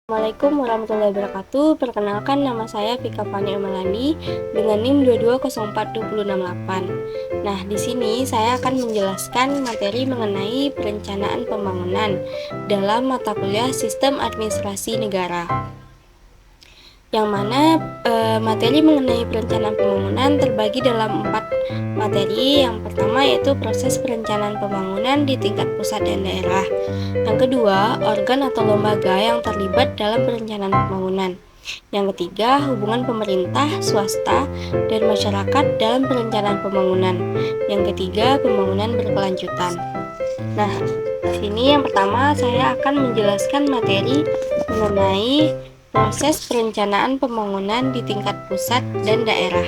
Assalamualaikum warahmatullahi wabarakatuh. Perkenalkan, nama saya Vika Fani Amalani dengan NIM 2204268. Nah, di sini saya akan menjelaskan materi mengenai perencanaan pembangunan dalam mata kuliah Sistem Administrasi Negara. Yang mana materi mengenai perencanaan pembangunan terbagi dalam 4 materi. Yang pertama yaitu proses perencanaan pembangunan di tingkat pusat dan daerah. Yang kedua, organ atau lembaga yang terlibat dalam perencanaan pembangunan. Yang ketiga, hubungan pemerintah, swasta, dan masyarakat dalam perencanaan pembangunan. Yang ketiga, pembangunan berkelanjutan. Nah, di sini yang pertama saya akan menjelaskan materi mengenai proses perencanaan pembangunan di tingkat pusat dan daerah.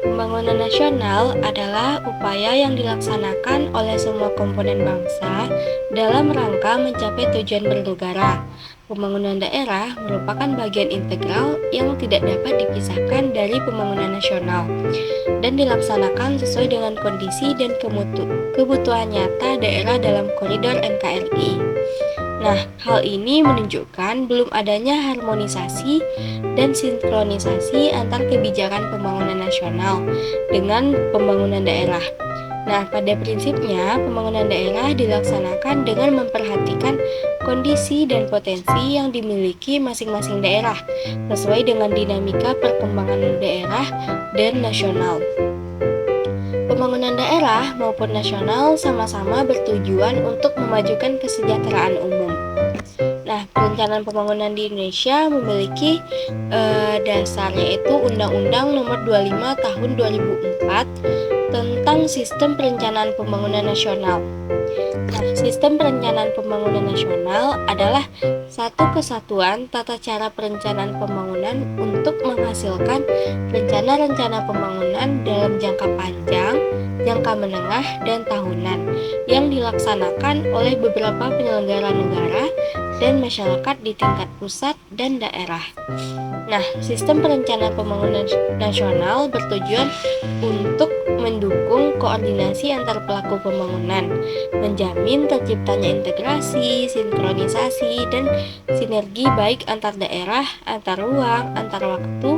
Pembangunan nasional adalah upaya yang dilaksanakan oleh semua komponen bangsa dalam rangka mencapai tujuan bernegara. Pembangunan daerah merupakan bagian integral yang tidak dapat dipisahkan dari pembangunan nasional dan dilaksanakan sesuai dengan kondisi dan kebutuhan nyata daerah dalam koridor NKRI. Nah, hal ini menunjukkan belum adanya harmonisasi dan sinkronisasi antar kebijakan pembangunan nasional dengan pembangunan daerah. Nah, pada prinsipnya, pembangunan daerah dilaksanakan dengan memperhatikan kondisi dan potensi yang dimiliki masing-masing daerah sesuai dengan dinamika perkembangan daerah dan nasional. Pembangunan daerah maupun nasional sama-sama bertujuan untuk memajukan kesejahteraan umum. Nah, perencanaan pembangunan di Indonesia memiliki dasarnya itu Undang-Undang Nomor 25 Tahun 2004 tentang Sistem Perencanaan Pembangunan Nasional. Nah, Sistem Perencanaan Pembangunan Nasional adalah satu kesatuan tata cara perencanaan pembangunan untuk menghasilkan rencana-rencana pembangunan dalam jangka panjang, jangka menengah, dan tahunan yang dilaksanakan oleh beberapa penyelenggara negara dan masyarakat di tingkat pusat dan daerah. Nah, sistem perencanaan pembangunan nasional bertujuan untuk mendukung koordinasi antar pelaku pembangunan, menjamin terciptanya integrasi, sinkronisasi, dan sinergi baik antar daerah, antar ruang, antar waktu,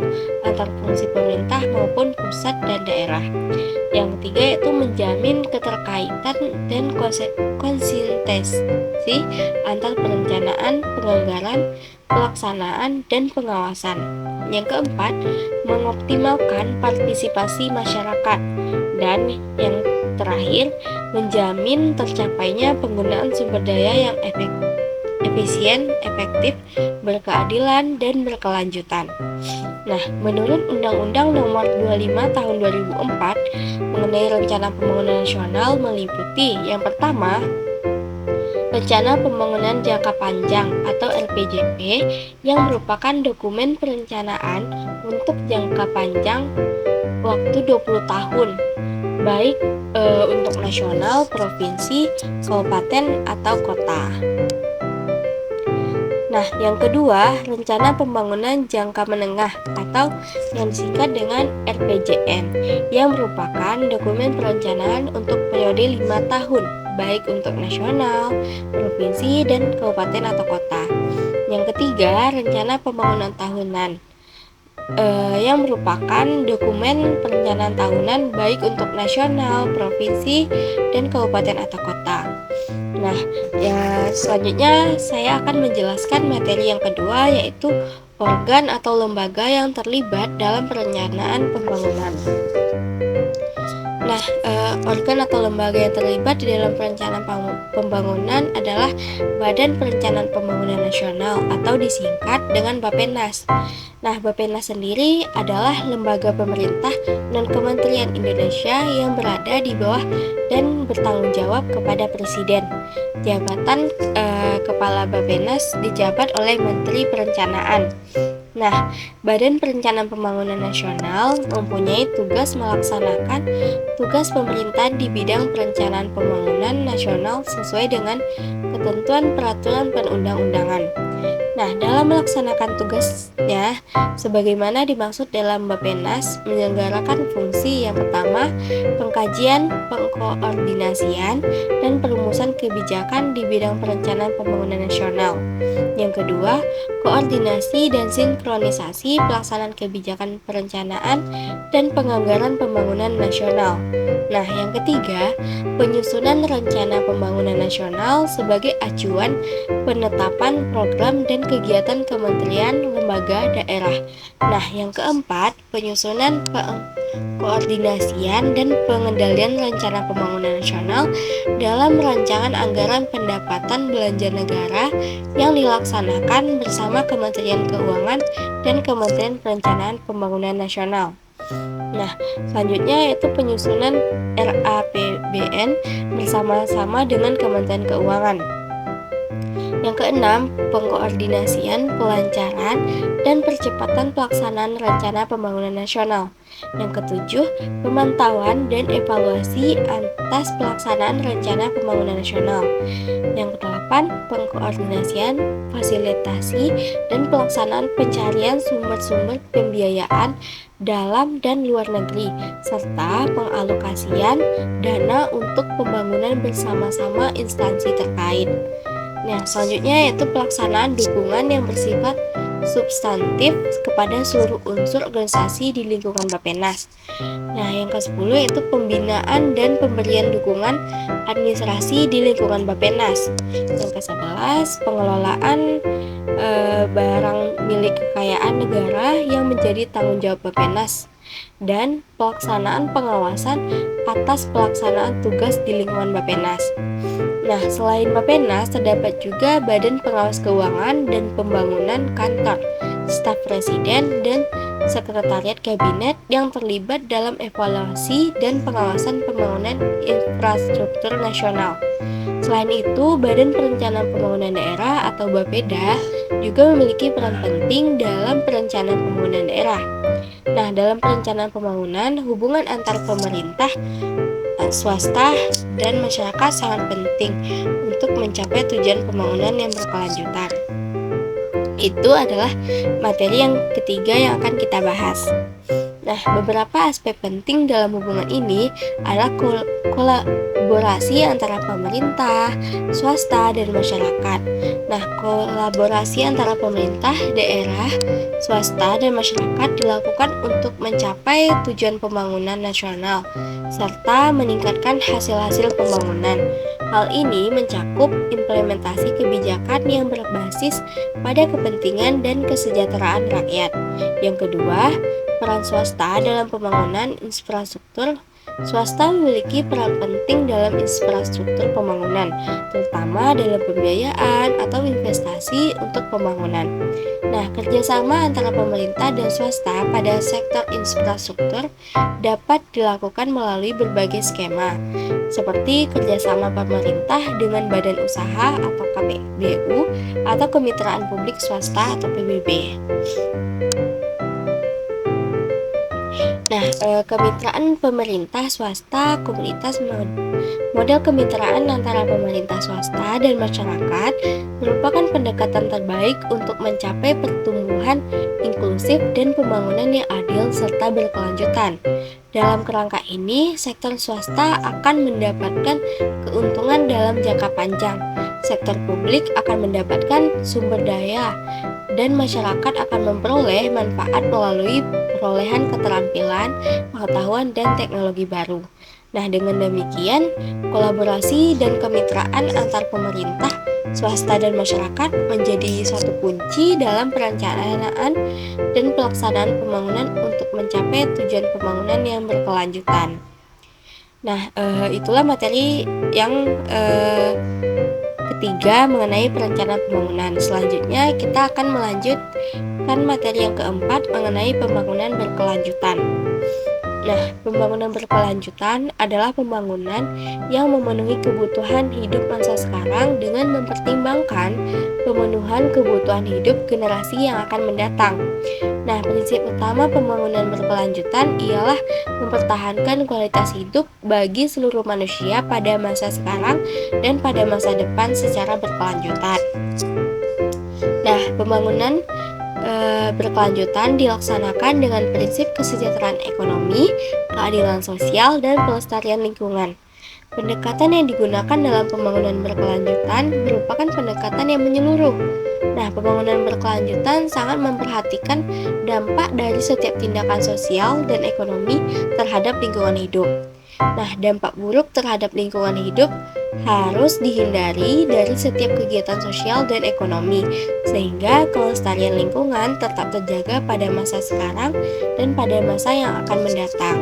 antar fungsi pemerintah maupun pusat dan daerah. Yang ketiga yaitu menjamin keterkaitan dan konsistensi antar perencanaan, penganggaran, pelaksanaan, dan pengawasan. Yang keempat, mengoptimalkan partisipasi masyarakat. Dan yang terakhir, menjamin tercapainya penggunaan sumber daya yang efisien, efektif, berkeadilan, dan berkelanjutan. Nah, menurut Undang-Undang Nomor 25 Tahun 2004 mengenai Rencana Pembangunan Nasional meliputi yang pertama, Rencana Pembangunan Jangka Panjang atau RPJP yang merupakan dokumen perencanaan untuk jangka panjang waktu 20 tahun, baik untuk nasional, provinsi, kabupaten, atau kota. Nah, yang kedua, Rencana Pembangunan Jangka Menengah atau yang disingkat dengan RPJM yang merupakan dokumen perencanaan untuk periode 5 tahun, baik untuk nasional, provinsi, dan kabupaten atau kota. Yang ketiga, Rencana Pembangunan Tahunan yang merupakan dokumen perencanaan tahunan baik untuk nasional, provinsi, dan kabupaten atau kota. Nah, selanjutnya saya akan menjelaskan materi yang kedua yaitu organ atau lembaga yang terlibat dalam perencanaan pembangunan. Nah, organ atau lembaga yang terlibat di dalam perencanaan pembangunan adalah Badan Perencanaan Pembangunan Nasional atau disingkat dengan Bappenas. Nah, Bappenas sendiri adalah lembaga pemerintah non-kementerian Indonesia yang berada di bawah dan bertanggung jawab kepada Presiden. Jabatan Kepala Bappenas dijabat oleh Menteri Perencanaan. Nah, Badan Perencanaan Pembangunan Nasional mempunyai tugas melaksanakan tugas pemerintah di bidang perencanaan pembangunan nasional sesuai dengan ketentuan peraturan perundang-undangan. Nah, dalam melaksanakan tugasnya, sebagaimana dimaksud dalam Bappenas, menyelenggarakan fungsi yang pertama, pengkajian, pengkoordinasian, dan perumusan kebijakan di bidang perencanaan pembangunan nasional. Yang kedua, koordinasi dan sinkronisasi pelaksanaan kebijakan perencanaan dan penganggaran pembangunan nasional. Nah, yang ketiga, penyusunan rencana pembangunan nasional sebagai acuan penetapan program dan kegiatan kementerian, lembaga, daerah. Nah, yang keempat, penyusunan koordinasian dan pengendalian rencana pembangunan nasional dalam rancangan anggaran pendapatan belanja negara yang dilaksanakan bersama Kementerian Keuangan dan Kementerian Perencanaan Pembangunan Nasional. Nah, selanjutnya itu penyusunan RAPBN bersama-sama dengan Kementerian Keuangan. Yang keenam, pengkoordinasian, pelancaran, dan percepatan pelaksanaan rencana pembangunan nasional. Yang ketujuh, pemantauan dan evaluasi atas pelaksanaan rencana pembangunan nasional. Yang kedelapan, pengkoordinasian, fasilitasi, dan pelaksanaan pencarian sumber-sumber pembiayaan dalam dan luar negeri, serta pengalokasian dana untuk pembangunan bersama-sama instansi terkait. Nah, selanjutnya yaitu pelaksanaan dukungan yang bersifat substantif kepada seluruh unsur organisasi di lingkungan Bappenas. Nah, yang ke-10 yaitu pembinaan dan pemberian dukungan administrasi di lingkungan Bappenas. Yang ke-11 pengelolaan barang milik kekayaan negara yang menjadi tanggung jawab Bappenas dan pelaksanaan pengawasan atas pelaksanaan tugas di lingkungan Bappenas. Nah, selain Bappenas, terdapat juga Badan Pengawas Keuangan dan Pembangunan Kantor, staf Presiden, dan Sekretariat Kabinet yang terlibat dalam evaluasi dan pengawasan pembangunan infrastruktur nasional. Selain itu, Badan Perencanaan Pembangunan Daerah atau Bapeda juga memiliki peran penting dalam perencanaan pembangunan daerah. Nah, dalam perencanaan pembangunan, hubungan antar pemerintah, swasta, dan masyarakat sangat penting untuk mencapai tujuan pembangunan yang berkelanjutan. Itu adalah materi yang ketiga yang akan kita bahas. Nah, beberapa aspek penting dalam hubungan ini adalah kolaborasi antara pemerintah, swasta, dan masyarakat. Nah, kolaborasi antara pemerintah, daerah, swasta, dan masyarakat dilakukan untuk mencapai tujuan pembangunan nasional serta meningkatkan hasil-hasil pembangunan. Hal ini mencakup implementasi kebijakan yang berbasis pada kepentingan dan kesejahteraan rakyat. Yang kedua, peran swasta dalam pembangunan infrastruktur. Swasta memiliki peran penting dalam infrastruktur pembangunan, terutama dalam pembiayaan atau investasi untuk pembangunan. Nah, kerjasama antara pemerintah dan swasta pada sektor infrastruktur dapat dilakukan melalui berbagai skema, seperti kerjasama pemerintah dengan badan usaha atau KPBU atau kemitraan publik swasta atau PBB. Nah, kemitraan pemerintah swasta komunitas model kemitraan antara pemerintah swasta dan masyarakat merupakan pendekatan terbaik untuk mencapai pertumbuhan inklusif dan pembangunan yang adil serta berkelanjutan. Dalam kerangka ini, sektor swasta akan mendapatkan keuntungan dalam jangka panjang, sektor publik akan mendapatkan sumber daya, dan masyarakat akan memperoleh manfaat melalui perolehan keterampilan, pengetahuan, dan teknologi baru. Nah, dengan demikian, kolaborasi dan kemitraan antar pemerintah, swasta, dan masyarakat menjadi suatu kunci dalam perencanaan dan pelaksanaan pembangunan untuk mencapai tujuan pembangunan yang berkelanjutan. Nah, itulah materi yang ketiga mengenai perencanaan pembangunan. Selanjutnya kita akan melanjutkan materi yang keempat mengenai pembangunan berkelanjutan. Nah, pembangunan berkelanjutan adalah pembangunan yang memenuhi kebutuhan hidup masa sekarang dengan mempertimbangkan pemenuhan kebutuhan hidup generasi yang akan mendatang. Nah, prinsip utama pembangunan berkelanjutan ialah mempertahankan kualitas hidup bagi seluruh manusia pada masa sekarang dan pada masa depan secara berkelanjutan. Nah, pembangunan berkelanjutan dilaksanakan dengan prinsip kesejahteraan ekonomi, keadilan sosial, dan pelestarian lingkungan. Pendekatan yang digunakan dalam pembangunan berkelanjutan merupakan pendekatan yang menyeluruh. Nah, pembangunan berkelanjutan sangat memperhatikan dampak dari setiap tindakan sosial dan ekonomi terhadap lingkungan hidup. Nah, dampak buruk terhadap lingkungan hidup harus dihindari dari setiap kegiatan sosial dan ekonomi, sehingga kelestarian lingkungan tetap terjaga pada masa sekarang dan pada masa yang akan mendatang.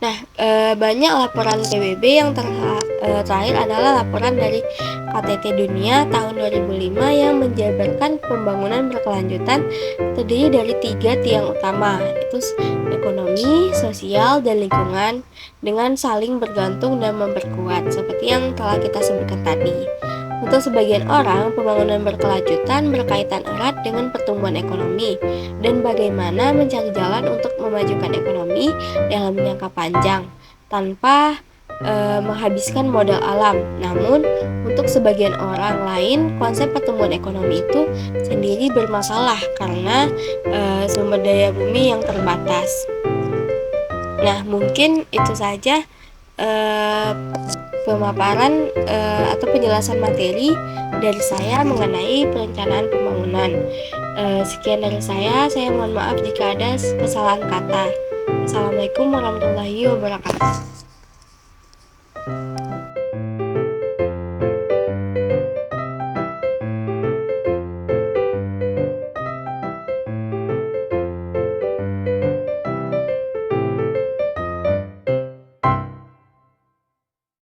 Nah, banyak laporan PBB yang terakhir adalah laporan dari KTT Dunia tahun 2005 yang menjabarkan pembangunan berkelanjutan terdiri dari 3 tiang utama, yaitu ekonomi, sosial, dan lingkungan dengan saling bergantung dan memperkuat, seperti yang telah kita sebutkan tadi. Untuk sebagian orang, pembangunan berkelanjutan berkaitan erat dengan pertumbuhan ekonomi dan bagaimana mencari jalan untuk memajukan ekonomi dalam jangka panjang tanpa menghabiskan modal alam. Namun, untuk sebagian orang lain, konsep pertumbuhan ekonomi itu sendiri bermasalah karena sumber daya bumi yang terbatas. Nah, mungkin itu saja pemaparan atau penjelasan materi dari saya mengenai perencanaan pembangunan. Sekian dari saya mohon maaf jika ada kesalahan kata. Assalamualaikum warahmatullahi wabarakatuh.